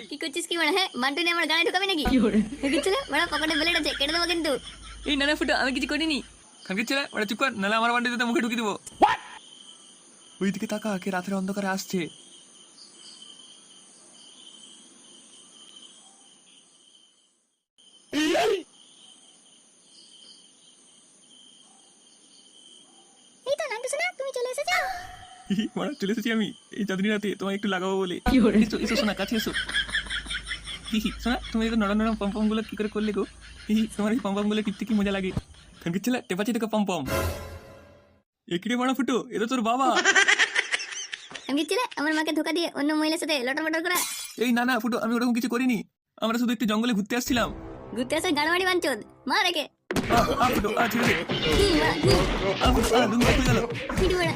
কি করছিস কি মানে? হ্যাঁ, মান্টু নিয়ে আমার গাড়ি ঢুকাবি নাকি? কিছু না, বড় পকেটে ব্লেড আছে, কেটে দেবো কিন্তু। এই না না ফুটো, আমি কিছু করিনি। খানকির ছেলে ওরা চুপ কর, নাহলে আমার বান্ডিতে মুখে ঢুকিয়ে দেবো। ওইদিকে তাকা, কে রাতের অন্ধকারে আসছে। এই তো নান্টু সোনা, তুমি চলে এসেছো। মারা চলে এসেছি আমি এই চাঁদনি রাতে তোমায় একটু লাগাবো বলে। এসো এসো শোনা, কাছে এসো। শোনা, তুমি এই নরম নরম পম্পম গুলো কি করে করলে গো? তোমার এই পম্পম গুলো টিপতে কি মজা লাগে। খানকির ছেলে টেপাচ্ছি তোকে পম্পম। একিরে মারা ফুটো, এটা তোর বাবা। আমি ছেলে আমার মাকে ধোকা দিয়ে অন্য মহিলার সাথে লটর মটর করা। এই না না ফুটো, আমি ওরকম কিছু করিনি। আমরা শুধু একটু জঙ্গলে ঘুরতে আসছিলাম। ঘুরতে আসে গাড়মাড়ি বাঞ্চদ, মা রেখে। ফুটো ছেড়ে দে। কি মা কি? ফুটো লুঙ্গি খুলে গেল। কি রে?